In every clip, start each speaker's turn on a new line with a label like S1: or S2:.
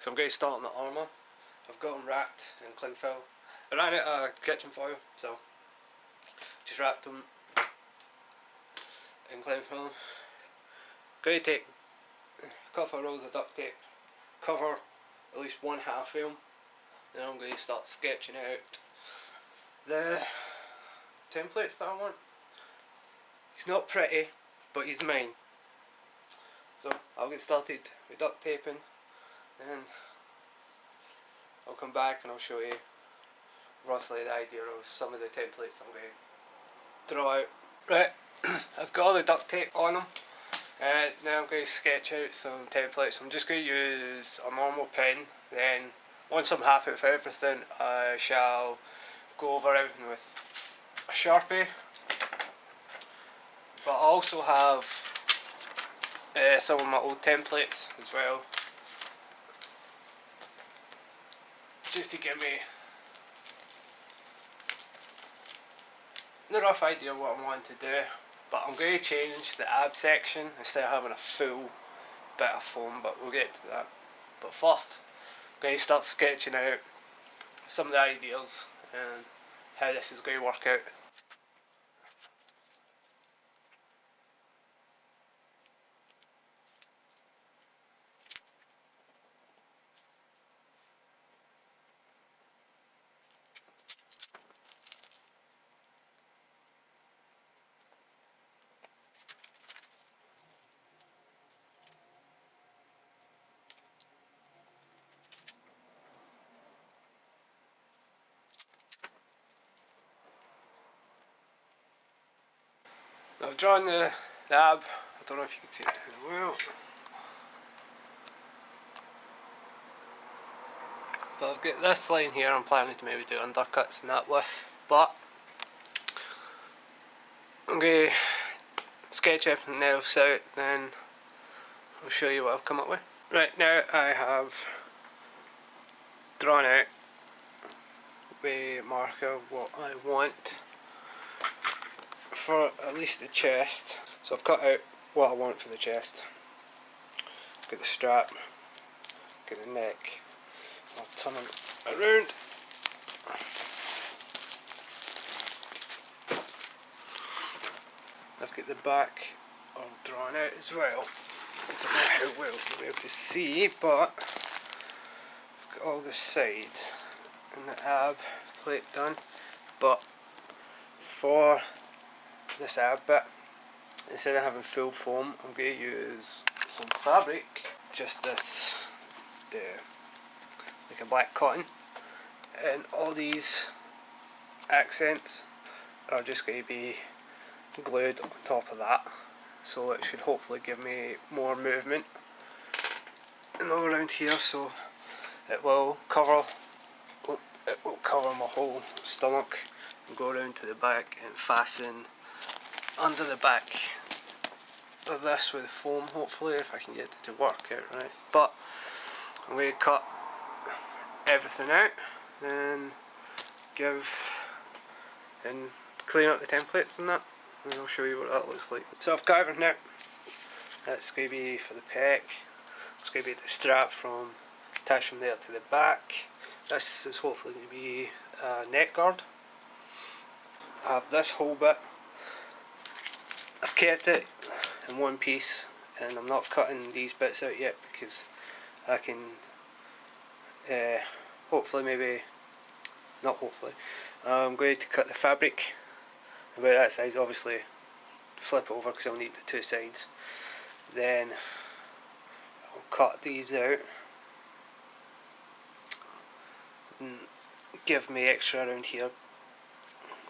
S1: So I'm going to start on the Armour. I've got them wrapped in cling foil. I ran out of kitchen foil, so just wrapped them in cling foil. Going to take a couple of rolls of duct tape, cover at least one half film, then I'm going to start sketching out the templates that I want. He's not pretty, but he's mine. So I'll get started with duct taping, and I'll come back and I'll show you roughly the idea of some of the templates I'm going to draw out. Right, I've got all the duct tape on them. Now I'm going to sketch out some templates. I'm just going to use a normal pen. Then once I'm happy with everything, I shall go over everything with a Sharpie. But I also have some of my old templates as well, just to give me the rough idea of what I want to do. But I'm going to change the ab section instead of having a full bit of foam, but we'll get to that. But first, I'm going to start sketching out some of the ideas and how this is going to work out. Now I've drawn the ab. I don't know if you can see it well, but I've got this line here I'm planning to maybe do undercuts and that with, but I'm going to sketch everything else out, then I'll show you what I've come up with. Right, now I have drawn out with marker what I want for at least the chest. So I've cut out what I want for the chest. Get the strap, get the neck. I'll turn them around. I've got the back all drawn out as well. I don't know how well you'll be able to see, but I've got all the side and the ab plate done. But for this ab bit, instead of having full foam, I'm going to use some fabric, just this, like a black cotton, and all these accents are just going to be glued on top of that, so it should hopefully give me more movement and all around here, so it will cover my whole stomach and go around to the back and fasten under the back of this with foam, hopefully, if I can get it to work out right. But I'm going to cut everything out and clean up the templates and that, and I'll show you what that looks like. So I've cut everything out. That's going to be for the pec. It's going to be the strap from attached from there to the back. This is hopefully going to be a neck guard. I have this whole bit. I've kept it in one piece, and I'm not cutting these bits out yet because I can hopefully, maybe not hopefully, I'm going to cut the fabric about that size, obviously flip it over because I'll need the two sides. Then I'll cut these out and give me extra around here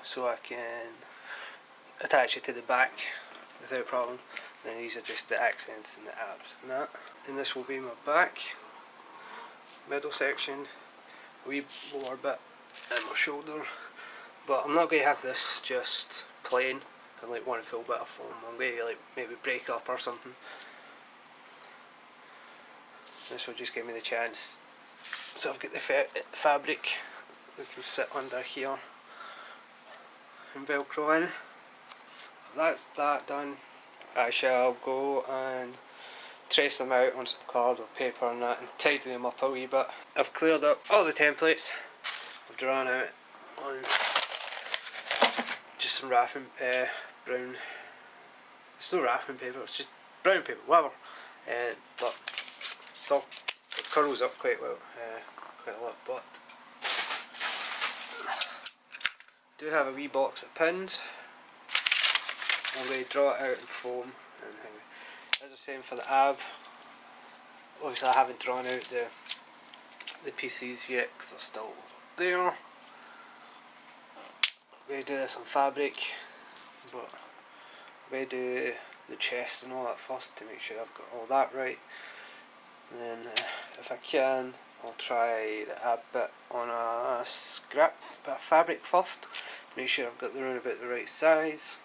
S1: so I can attach it to the back without problem. Then these are just the accents and the abs and that. And this will be my back, middle section, a wee lower bit and my shoulder. But I'm not going to have this just plain and like one full bit of foam. I'm going to like maybe break up or something. This will just give me the chance. So I've got the fabric that can sit under here and velcro in. That's that done. I shall go and trace them out on some card or paper and that and tidy them up a wee bit. I've cleared up all the templates. I've drawn out on just some wrapping brown, it's no wrapping paper, it's just brown paper, whatever, but it curls up quite well, quite a lot, but I do have a wee box of pins. I'm going to draw it out in foam, and as I was saying for the ab, obviously I haven't drawn out the pieces yet because they're still there. I'm going to do this on fabric, but I'm going to do the chest and all that first to make sure I've got all that right, and then if I can I'll try the ab bit on a scrap bit of fabric first to make sure I've got the round about the right size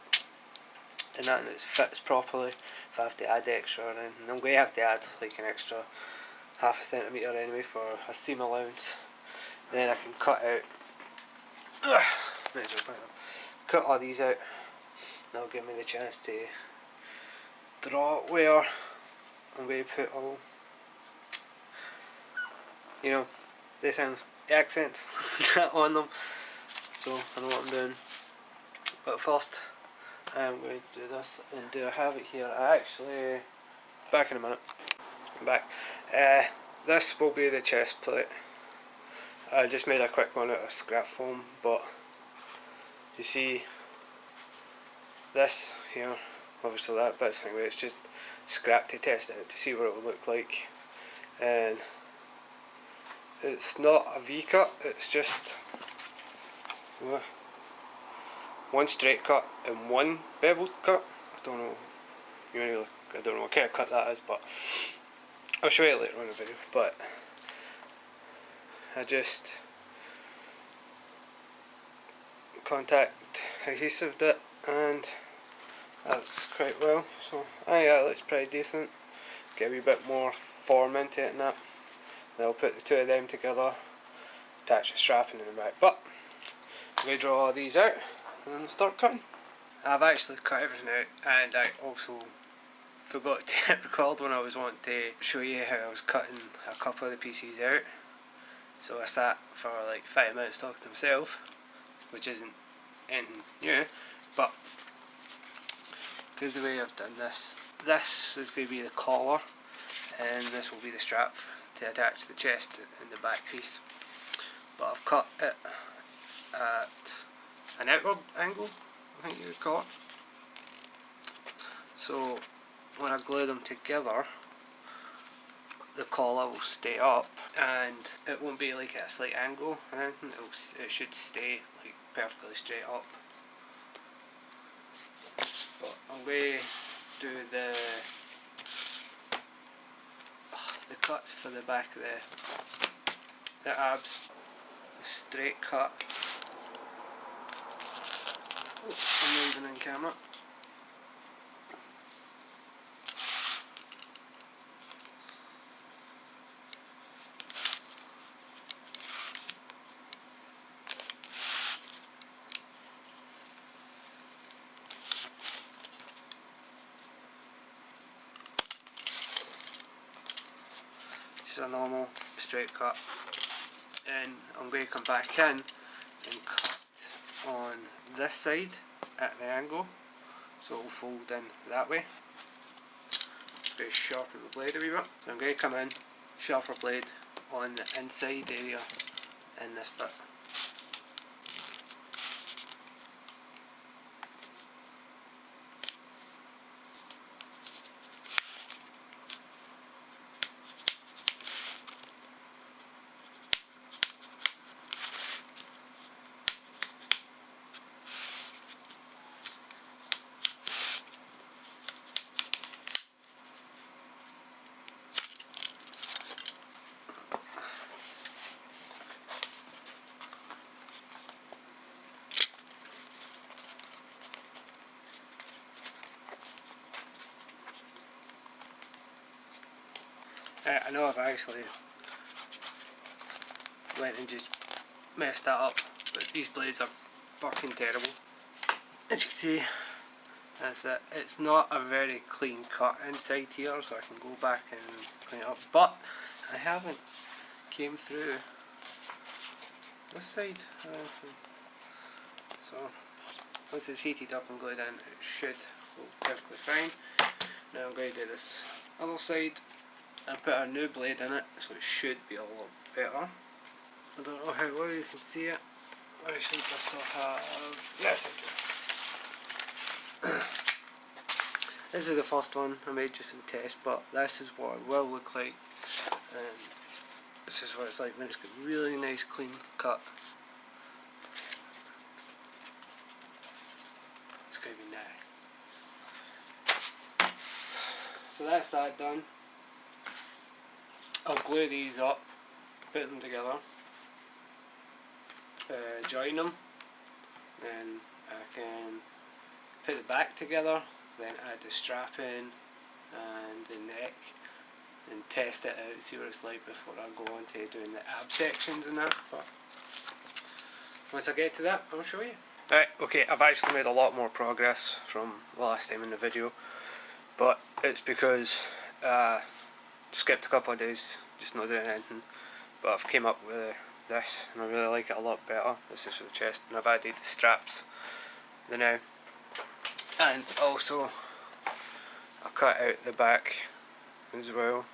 S1: and that it fits properly. If I have to add extra, and I'm going to have to add like an extra half a centimetre anyway for a seam allowance. Then I can cut out, cut all these out. That'll give me the chance to draw where I'm going to put all, you know, the things, accents on them, so I know what I'm doing. But first I'm going to do this, and do I have it here? I actually, back in a minute, I'm back. This will be the chest plate. I just made a quick one out of scrap foam, but you see this here, obviously that bit's thing where it's just scrap to test it out to see what it will look like, and it's not a V cut, it's just one straight cut and one beveled cut. I don't know, I don't know what kind of cut that is, but I'll show you later on in the video. But I just contact adhesived it, and that's quite well. So I think that looks pretty decent. Get a wee bit more form into it and that. Then I'll put the two of them together, attach the strapping in the back. But I'm going to draw all these out and start cutting. I've actually cut everything out, and I also forgot to hit record when I was wanting to show you how I was cutting a couple of the pieces out. So I sat for like 5 minutes talking to myself, which isn't anything new, but because the way I've done this, this is going to be the collar, and this will be the strap to attach the chest and the back piece. But I've cut it at an outward angle, I think you would call it. So when I glue them together, the collar will stay up, and it won't be like at a slight angle or anything. It should stay like perfectly straight up. But I'm going to do the cuts for the back of the abs. A straight cut. Oh, I'm moving in camera. Just a normal straight cut, and I'm going to come back in and cut on this side at the angle, so it will fold in that way. Just going to sharpen the blade a wee bit. So I'm going to come in, sharper blade on the inside area in this bit. I know I've actually went and just messed that up, but these blades are fucking terrible. As you can see, That's it. It's not a very clean cut inside here, so I can go back and clean it up. But I haven't came through this side. So once it's heated up and glued in, it should go perfectly fine. Now I'm going to do this other side and put a new blade in it, so it should be a lot better. I don't know how well you can see it. Actually, I still have. Yes, I do. This is the first one I made just for the test, but this is what it will look like. And this is what it's like when it's got really nice clean cut. It's going to be nice. So that's that done. I'll glue these up, put them together, join them, then I can put the back together, then add the strap in and the neck, and test it out, see what it's like before I go on to doing the ab sections and that. But once I get to that, I'll show you. Right, okay, I've actually made a lot more progress from last time in the video, but it's because skipped a couple of days just not doing anything, but I've came up with this and I really like it a lot better. This is for the chest, and I've added the straps now, and also I cut out the back as well.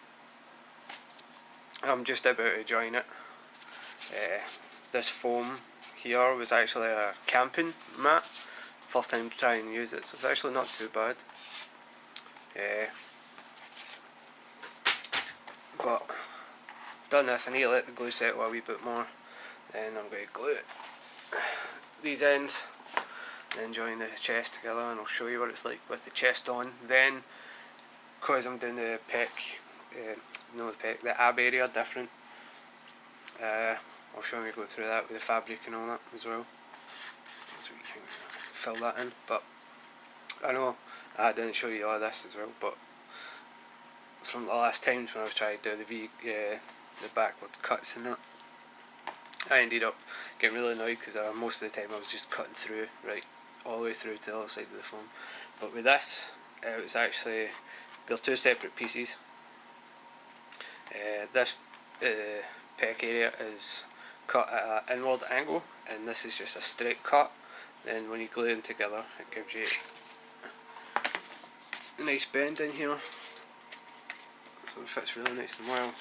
S1: I'm just about to join it. This foam here was actually a camping mat, first time to try and use it, so it's actually not too bad. But done this, I need to let the glue settle a wee bit more, then I'm going to glue it, these ends, then join the chest together, and I'll show you what it's like with the chest on. Then, because I'm doing the pec, the ab area different, I'll show you go through that with the fabric and all that as well, so you can fill that in. But I know I didn't show you all this as well, but from the last times when I was trying to do the backward cuts and that, I ended up getting really annoyed because most of the time I was just cutting through, right, all the way through to the other side of the foam. But with this, it's actually, they're two separate pieces. This pec area is cut at an inward angle, and this is just a straight cut. Then when you glue them together, it gives you a nice bend in here, so it fits really nice and well.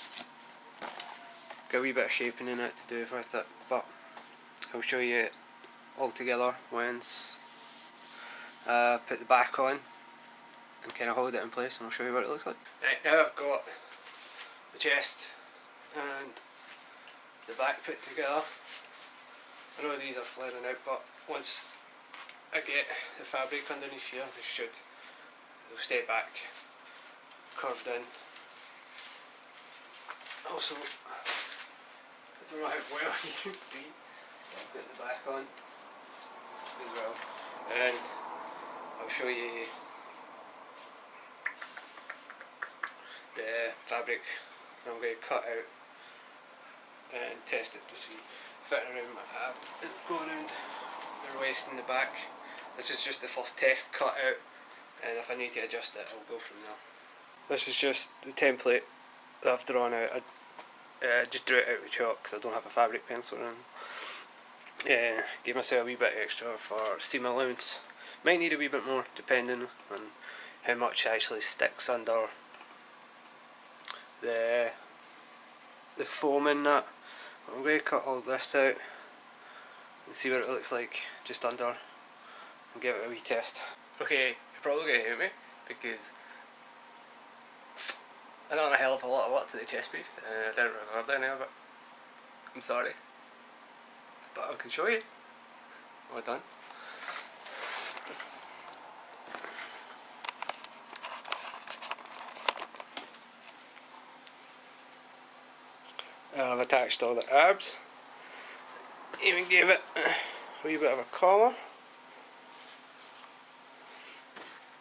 S1: Got a wee bit of shaping in it to do with it, but I'll show you it all together once I put the back on and kind of hold it in place, and I'll show you what it looks like. Right, now I've got the chest and the back put together. I know these are flaring out, but once I get the fabric underneath here, they'll stay back curved in. Also, I don't know how well you can see, I'll put the back on as well, and I'll show you the fabric that I'm going to cut out and test it to see fit around my ab and go around the waist and the back. This is just the first test cut out, and if I need to adjust it, I'll go from there. This is just the template that I've drawn out. I just drew it out with chalk because I don't have a fabric pencil around. Gave myself a wee bit extra for seam allowance. Might need a wee bit more depending on how much actually sticks under the foam in that. I'm going to cut all this out and see what it looks like just under and give it a wee test. Okay, you're probably going to hate me because I done a hell of a lot of work to the chest piece and I didn't record any of it. I'm sorry, but I can show you what I've done. I've attached all the abs, even gave it a wee bit of a collar.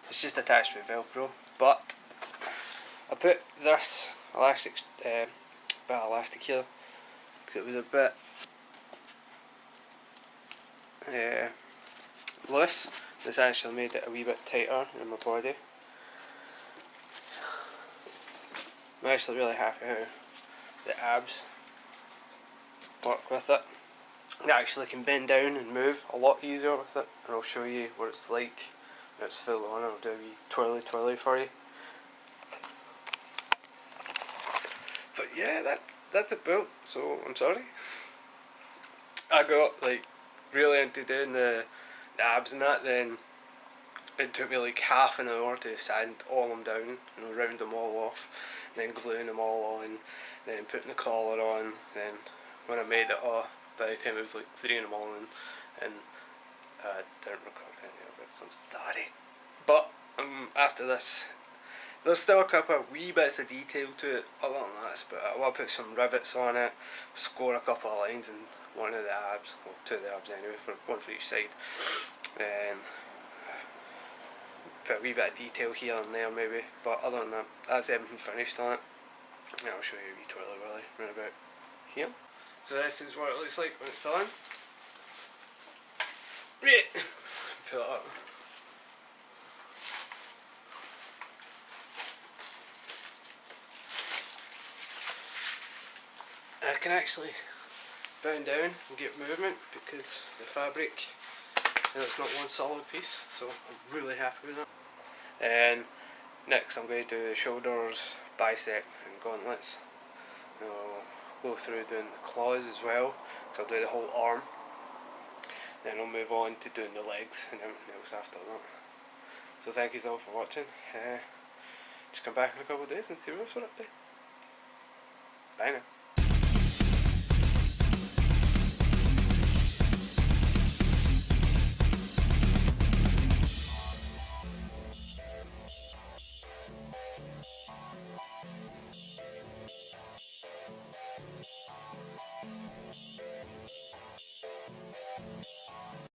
S1: It's just attached with Velcro, but I put this elastic, bit of elastic here because it was a bit loose, This actually made it a wee bit tighter in my body. I'm actually really happy how the abs work with it. You actually can bend down and move a lot easier with it, and I'll show you what it's like when it's full on. I'll do a wee twirly for you. But yeah, that's a build, so I'm sorry. I got like really into doing the abs and that, then it took me like half an hour to sand all them down, round them all off, then gluing them all on, then putting the collar on, then when I made it off, by the time it was like 3 in the morning, and I didn't record any of it, so I'm sorry. But after this, there's still a couple of wee bits of detail to it, other than that, but I will put some rivets on it, score a couple of lines in one of the abs, well 2 of the abs anyway, one for each side, and put a wee bit of detail here and there maybe, but other than that, that's everything finished on it. And I'll show you a wee twirly round about here. So this is what it looks like when it's on. Pull it up. I can actually bend down and get movement because the fabric, it's not one solid piece, so I'm really happy with that. And next I'm going to do the shoulders, bicep and gauntlets. And I'll go through doing the claws as well, so I'll do the whole arm. Then I'll move on to doing the legs and everything else after that. So thank you all for watching. Just come back in a couple of days and see what else we're up to. Bye now.